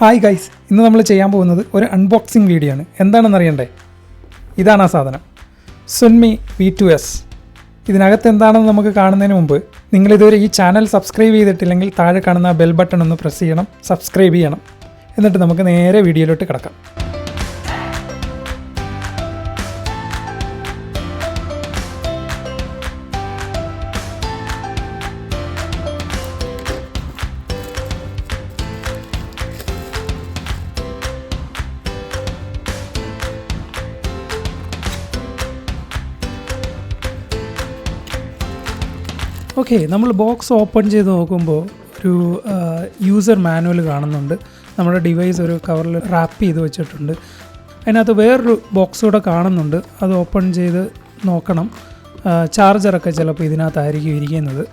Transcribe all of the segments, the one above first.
Hi guys, ഇന്ന് നമ്മൾ ചെയ്യാൻ പോകുന്നത് ഒരു അൺബോക്സിങ് വീഡിയോ ആണ്. എന്താണെന്ന് അറിയണ്ടേ? ഇതാണ് ആ സാധനം, സുൻമി V2S. ഇതിനകത്ത് എന്താണെന്ന് നമുക്ക് കാണുന്നതിന് മുമ്പ് നിങ്ങളിതുവരെ ഈ ചാനൽ സബ്സ്ക്രൈബ് ചെയ്തിട്ടില്ലെങ്കിൽ താഴെ കാണുന്ന ബെൽ ബട്ടൺ ഒന്ന് പ്രസ് ചെയ്യണം, സബ്സ്ക്രൈബ് ചെയ്യണം. എന്നിട്ട് നമുക്ക് നേരെ വീഡിയോയിലോട്ട് കിടക്കാം. ഓക്കെ, നമ്മൾ ബോക്സ് ഓപ്പൺ ചെയ്ത് നോക്കുമ്പോൾ ഒരു യൂസർ മാനുവൽ കാണുന്നുണ്ട്. നമ്മുടെ ഡിവൈസ് ഒരു കവറിൽ റാപ്പ് ചെയ്ത് വെച്ചിട്ടുണ്ട്. അതിനകത്ത് വേറൊരു ബോക്സ് കൂടെ കാണുന്നുണ്ട്. അത് ഓപ്പൺ ചെയ്ത് നോക്കണം. ചാർജറൊക്കെ ചിലപ്പോൾ ഇതിനകത്തായിരിക്കും ഇരിക്കുന്നത്.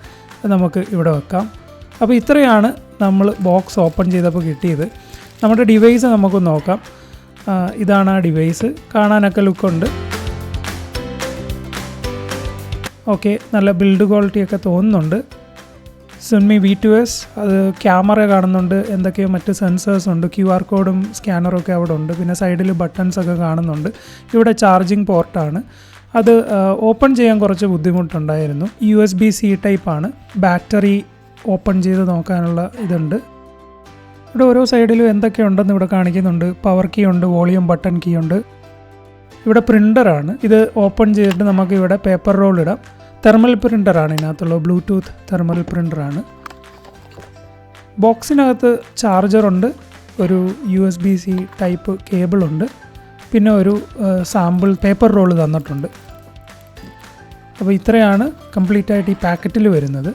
നമുക്ക് ഇവിടെ വെക്കാം. അപ്പോൾ ഇത്രയാണ് നമ്മൾ ബോക്സ് ഓപ്പൺ ചെയ്തപ്പോൾ കിട്ടിയത്. നമ്മുടെ ഡിവൈസ് നമുക്ക് നോക്കാം. ഇതാണ് ആ ഡിവൈസ്. കാണാനൊക്കെ ലുക്കുണ്ട്. ഓക്കെ, നല്ല ബിൽഡ് ക്വാളിറ്റിയൊക്കെ തോന്നുന്നുണ്ട്. സുൻമി V2S. അത് ക്യാമറ കാണുന്നുണ്ട്, എന്തൊക്കെയോ മറ്റ് സെൻസേഴ്സ് ഉണ്ട്, QR കോഡും സ്കാനറും ഒക്കെ അവിടെ ഉണ്ട്. പിന്നെ സൈഡിൽ ബട്ടൺസ് ഒക്കെ കാണുന്നുണ്ട്. ഇവിടെ ചാർജിങ് പോർട്ടാണ്. അത് ഓപ്പൺ ചെയ്യാൻ കുറച്ച് ബുദ്ധിമുട്ടുണ്ടായിരുന്നു. USB-C ടൈപ്പാണ്. ബാറ്ററി ഓപ്പൺ ചെയ്ത് നോക്കാനുള്ള ഇതുണ്ട്. ഇവിടെ ഓരോ സൈഡിലും എന്തൊക്കെയുണ്ടെന്ന് ഇവിടെ കാണിക്കുന്നുണ്ട്. പവർ കീ ഉണ്ട്, വോളിയം ബട്ടൺ കീ ഉണ്ട്. ഇവിടെ പ്രിൻ്ററാണ്. ഇത് ഓപ്പൺ ചെയ്തിട്ട് നമുക്ക് ഇവിടെ പേപ്പർ റോൾ ഇടാം. തെർമൽ പ്രിൻ്ററാണ് ഇതിനകത്തുള്ള, ബ്ലൂടൂത്ത് തെർമൽ പ്രിൻ്ററാണ്. ബോക്സിനകത്ത് ചാർജറുണ്ട്, ഒരു USB-C ടൈപ്പ് കേബിളുണ്ട്, പിന്നെ ഒരു സാമ്പിൾ പേപ്പർ റോൾ തന്നിട്ടുണ്ട്. അപ്പോൾ ഇത്രയാണ് കംപ്ലീറ്റ് ആയിട്ട് ഈ പാക്കറ്റിൽ വരുന്നത്.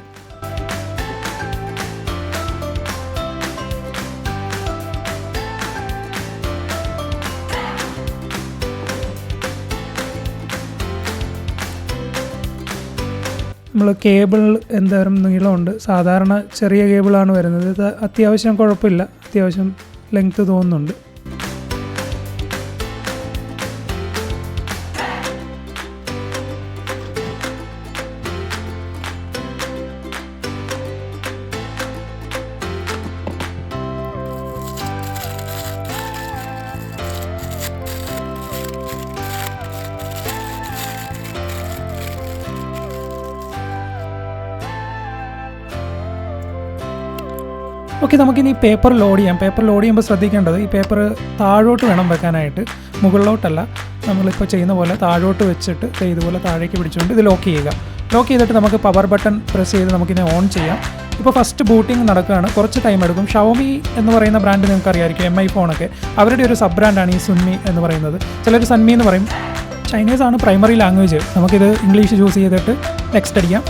നമ്മൾ കേബിൾ എന്തോരം നീളമുണ്ട്. സാധാരണ ചെറിയ കേബിളാണ് വരുന്നത്. ഇത് അത്യാവശ്യം കുഴപ്പമില്ല, അത്യാവശ്യം ലെങ്ത്ത് തോന്നുന്നുണ്ട്. ഓക്കെ, നമുക്കിനി പേപ്പർ ലോഡ് ചെയ്യാം. പേപ്പർ ലോഡ് ചെയ്യുമ്പോൾ ശ്രദ്ധിക്കേണ്ടത്, ഈ പേപ്പർ താഴോട്ട് വേണം വെക്കാനായിട്ട്, മുകളിലോട്ടല്ല. നമ്മളിപ്പോൾ ചെയ്യുന്ന പോലെ താഴോട്ട് വെച്ചിട്ട് ഇതുപോലെ താഴേക്ക് പിടിച്ചുകൊണ്ട് ഇത് ലോക്ക് ചെയ്യുക. ലോക്ക് ചെയ്തിട്ട് നമുക്ക് പവർ ബട്ടൺ പ്രസ് ചെയ്ത് നമുക്കിനെ ഓൺ ചെയ്യാം. ഇപ്പോൾ ഫസ്റ്റ് ബൂട്ടിംഗ് നടക്കുകയാണ്. കുറച്ച് ടൈം എടുക്കും. ഷവോമി എന്ന് പറയുന്ന ബ്രാൻഡ് നിങ്ങൾക്ക് അറിയാമായിരിക്കും, MI ഫോണൊക്കെ. അവരുടെ ഒരു സബ് ബ്രാൻഡാണ് ഈ സുൻമി എന്ന് പറയുന്നത്. ചിലർ സൺമി എന്ന് പറയും. ചൈനീസാണ് പ്രൈമറി ലാംഗ്വേജ്. നമുക്കിത് ഇംഗ്ലീഷ് ചൂസ് ചെയ്തിട്ട് നെക്സ്റ്റ് അടിക്കാം.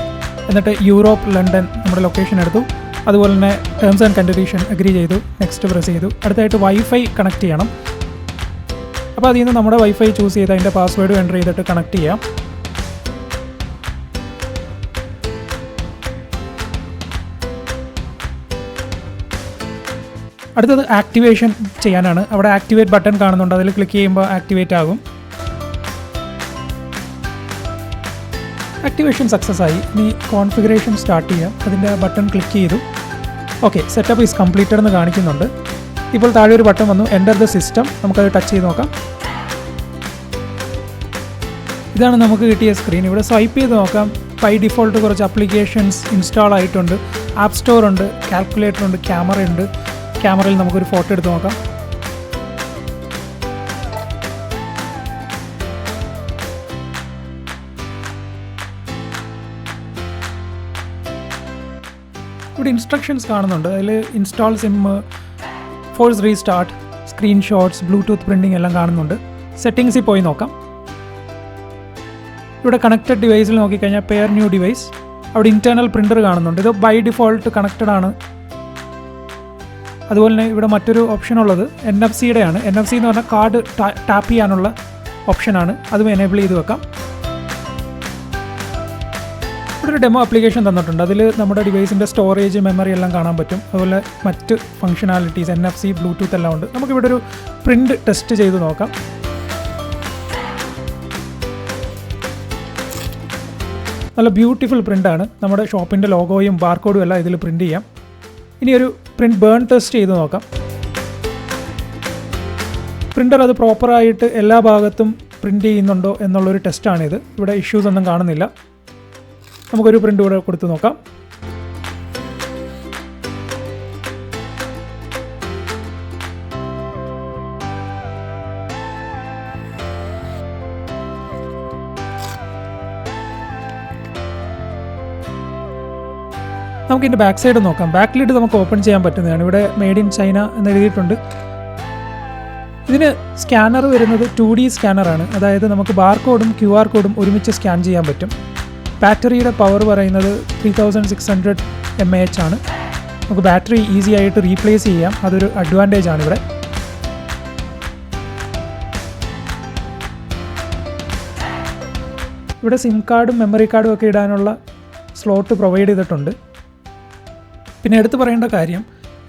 എന്നിട്ട് യൂറോപ്പ്, ലണ്ടൻ നമ്മുടെ ലൊക്കേഷൻ എടുത്തു. അതുപോലെ തന്നെ ടേംസ് ആൻഡ് കണ്ടീഷൻ അഗ്രി ചെയ്തു, നെക്സ്റ്റ് പ്രസ് ചെയ്തു. അടുത്തായിട്ട് വൈഫൈ കണക്ട് ചെയ്യണം. അപ്പോൾ അതിൽ നിന്ന് നമ്മുടെ വൈഫൈ ചൂസ് ചെയ്ത് അതിൻ്റെ പാസ്വേഡ് എൻ്റർ ചെയ്തിട്ട് കണക്ട് ചെയ്യാം. അടുത്തത് ആക്ടിവേഷൻ ചെയ്യാനാണ്. അവിടെ ആക്ടിവേറ്റ് ബട്ടൺ കാണുന്നുണ്ട്, അതിൽ ക്ലിക്ക് ചെയ്യുമ്പോൾ ആക്ടിവേറ്റ് ആകും. ആക്ടിവേഷൻ സക്സസ് ആയി. ഇനി കോൺഫിഗറേഷൻ സ്റ്റാർട്ട് ചെയ്യാം. അതിൻ്റെ ബട്ടൺ ക്ലിക്ക് ചെയ്തു. ഓക്കെ, സെറ്റപ്പ് ഈസ് കംപ്ലീറ്റഡ് എന്ന് കാണിക്കുന്നുണ്ട്. ഇപ്പോൾ താഴെ ഒരു ബട്ടൺ വന്നു, എൻ്റർ ദ സിസ്റ്റം. നമുക്കത് ടച്ച് ചെയ്ത് നോക്കാം. ഇതാണ് നമുക്ക് കിട്ടിയ സ്ക്രീൻ. ഇവിടെ സ്വൈപ്പ് ചെയ്ത് നോക്കാം. ബൈ ഡിഫോൾട്ട് കുറച്ച് ആപ്ലിക്കേഷൻസ് ഇൻസ്റ്റാൾ ആയിട്ടുണ്ട്. ആപ്പ് സ്റ്റോർ ഉണ്ട്, കാൽക്കുലേറ്റർ ഉണ്ട്, ക്യാമറ ഉണ്ട്. ക്യാമറയിൽ നമുക്കൊരു ഫോട്ടോ എടുത്ത് നോക്കാം. ഇവിടെ ഇൻസ്ട്രക്ഷൻസ് കാണുന്നുണ്ട്. അതിൽ install SIM, force restart, screenshots, Bluetooth printing എല്ലാം കാണുന്നുണ്ട്. സെറ്റിങ്സിൽ പോയി നോക്കാം. ഇവിടെ കണക്റ്റഡ് ഡിവൈസിൽ നോക്കിക്കഴിഞ്ഞാൽ പെയർ ന്യൂ ഡിവൈസ്, അവിടെ ഇൻറ്റേർണൽ പ്രിൻ്റർ കാണുന്നുണ്ട്. ഇത് ബൈ ഡിഫോൾട്ട് കണക്റ്റഡ് ആണ്. അതുപോലെ തന്നെ ഇവിടെ മറ്റൊരു ഓപ്ഷൻ ഉള്ളത് NFC-യുടെ ആണ്. NFC എന്ന് പറഞ്ഞാൽ കാർഡ് ടാപ്പ് ചെയ്യാനുള്ള ഓപ്ഷനാണ്. അതും എനേബിൾ ചെയ്ത് വെക്കാം. ഇവിടെ ഒരു ഡെമോ ആപ്ലിക്കേഷൻ തന്നിട്ടുണ്ട്. അതിൽ നമ്മുടെ ഡിവൈസിൻ്റെ സ്റ്റോറേജ്, മെമ്മറി എല്ലാം കാണാൻ പറ്റും. അതുപോലെ മറ്റ് ഫംഗ്ഷനാലിറ്റീസ്, NFC, ബ്ലൂടൂത്ത് എല്ലാം ഉണ്ട്. നമുക്കിവിടെ ഒരു പ്രിൻ്റ് ടെസ്റ്റ് ചെയ്ത് നോക്കാം. നല്ല ബ്യൂട്ടിഫുൾ പ്രിൻ്റാണ്. നമ്മുടെ ഷോപ്പിൻ്റെ ലോഗോയും ബാർകോഡും എല്ലാം ഇതിൽ പ്രിൻ്റ് ചെയ്യാം. ഇനി ഒരു പ്രിൻ്റ് ബേൺ ടെസ്റ്റ് ചെയ്ത് നോക്കാം. പ്രിൻ്റർ അത് പ്രോപ്പറായിട്ട് എല്ലാ ഭാഗത്തും പ്രിൻ്റ് ചെയ്യുന്നുണ്ടോ എന്നുള്ളൊരു ടെസ്റ്റാണിത്. ഇവിടെ ഇഷ്യൂസ് ഒന്നും കാണുന്നില്ല. നമുക്കൊരു പ്രിൻ്റ് കൂടെ കൊടുത്ത് നോക്കാം. നമുക്ക് ഇതിൻ്റെ ബാക്ക് സൈഡ് നോക്കാം. ബാക്ക് ലിഡ് നമുക്ക് ഓപ്പൺ ചെയ്യാൻ പറ്റുന്നതാണ്. ഇവിടെ മെയ്ഡ് ഇൻ ചൈന എന്ന് എഴുതിയിട്ടുണ്ട്. ഇതിന് സ്കാനർ വരുന്നത് 2D സ്കാനറാണ്. അതായത് നമുക്ക് ബാർകോഡും QR കോഡും ഒരുമിച്ച് സ്കാൻ ചെയ്യാൻ പറ്റും. ബാറ്ററിയുടെ പവർ പറയുന്നത് 3600 mAh ആണ്. നമുക്ക് ബാറ്ററി ഈസി ആയിട്ട് റീപ്ലേസ് ചെയ്യാം. അതൊരു അഡ്വാൻറ്റേജ് ആണ് ഇവിടെ. ഇവിടെ സിം കാർഡും മെമ്മറി കാർഡും ഒക്കെ ഇടാനുള്ള സ്ലോട്ട് പ്രൊവൈഡ് ചെയ്തിട്ടുണ്ട്. പിന്നെ എടുത്തു പറയേണ്ട കാര്യം,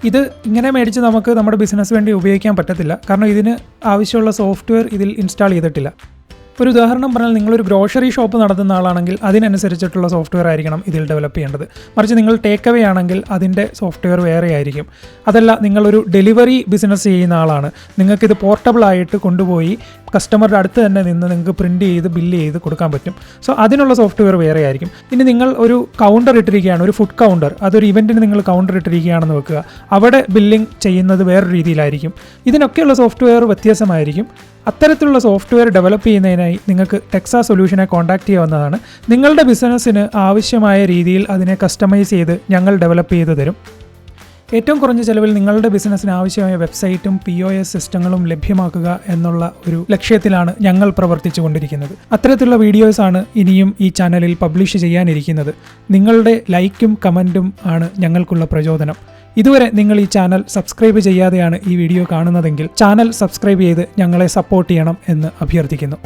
ഇത് ഇങ്ങനെ മേടിച്ച് നമുക്ക് നമ്മുടെ ബിസിനസ് വേണ്ടി ഉപയോഗിക്കാൻ പറ്റത്തില്ല. കാരണം ഇതിന് ആവശ്യമുള്ള സോഫ്റ്റ്വെയർ ഇതിൽ ഇൻസ്റ്റാൾ ചെയ്തിട്ടില്ല. ഒരു ഉദാഹരണം പറഞ്ഞാൽ, നിങ്ങളൊരു ഗ്രോസറി ഷോപ്പ് നടത്തുന്ന ആളാണെങ്കിൽ അതിനനുസരിച്ചിട്ടുള്ള സോഫ്റ്റ്വെയർ ആയിരിക്കണം ഇതിൽ ഡെവലപ്പ് ചെയ്യേണ്ടത്. മറിച്ച് നിങ്ങൾ ടേക്ക് അവേ ആണെങ്കിൽ അതിൻ്റെ സോഫ്റ്റ്വെയർ വേറെ ആയിരിക്കും. അതല്ല, നിങ്ങളൊരു ഡെലിവറി ബിസിനസ് ചെയ്യുന്ന ആളാണ്, നിങ്ങൾക്കിത് പോർട്ടബിൾ ആയിട്ട് കൊണ്ടുപോയി കസ്റ്റമറുടെ അടുത്ത് തന്നെ നിന്ന് നിങ്ങൾക്ക് പ്രിൻറ്റ് ചെയ്ത് ബില്ല് ചെയ്ത് കൊടുക്കാൻ പറ്റും. സോ അതിനുള്ള സോഫ്റ്റ്വെയർ വേറെ ആയിരിക്കും. ഇനി നിങ്ങൾ ഒരു കൗണ്ടർ ഇട്ടിരിക്കുകയാണ്, ഒരു ഫുഡ് കൗണ്ടർ, അതൊരു ഇവൻറ്റിന് നിങ്ങൾ കൗണ്ടർ ഇട്ടിരിക്കുകയാണെന്ന് വെക്കുക. അവിടെ ബില്ലിംഗ് ചെയ്യുന്നത് വേറൊരു രീതിയിലായിരിക്കും. ഇതിനൊക്കെയുള്ള സോഫ്റ്റ്വെയർ വ്യത്യാസമായിരിക്കും. അത്തരത്തിലുള്ള സോഫ്റ്റ്വെയർ ഡെവലപ്പ് ചെയ്യുന്നതിനായി നിങ്ങൾക്ക് ടെക്സാ സൊല്യൂഷനെ കോൺടാക്ട് ചെയ്യാവുന്നതാണ്. നിങ്ങളുടെ ബിസിനസ്സിന് ആവശ്യമായ രീതിയിൽ അതിനെ കസ്റ്റമൈസ് ചെയ്ത് ഞങ്ങൾ ഡെവലപ്പ് ചെയ്ത് തരും. ഏറ്റവും കുറഞ്ഞ ചിലവിൽ നിങ്ങളുടെ ബിസിനസ്സിന് ആവശ്യമായ വെബ്സൈറ്റും POS സിസ്റ്റങ്ങളും ലഭ്യമാക്കുക എന്നുള്ള ഒരു ലക്ഷ്യത്തിലാണ് ഞങ്ങൾ പ്രവർത്തിച്ചു കൊണ്ടിരിക്കുന്നത്. അത്തരത്തിലുള്ള വീഡിയോസാണ് ഇനിയും ഈ ചാനലിൽ പബ്ലിഷ് ചെയ്യാനിരിക്കുന്നത്. നിങ്ങളുടെ ലൈക്കും കമൻറ്റും ആണ് ഞങ്ങൾക്കുള്ള പ്രചോദനം. ഇതുവരെ നിങ്ങൾ ഈ ചാനൽ സബ്സ്ക്രൈബ് ചെയ്യാതെയാണ് ഈ വീഡിയോ കാണുന്നതെങ്കിൽ ചാനൽ സബ്സ്ക്രൈബ് ചെയ്ത് ഞങ്ങളെ സപ്പോർട്ട് ചെയ്യണം എന്ന് അഭ്യർത്ഥിക്കുന്നു.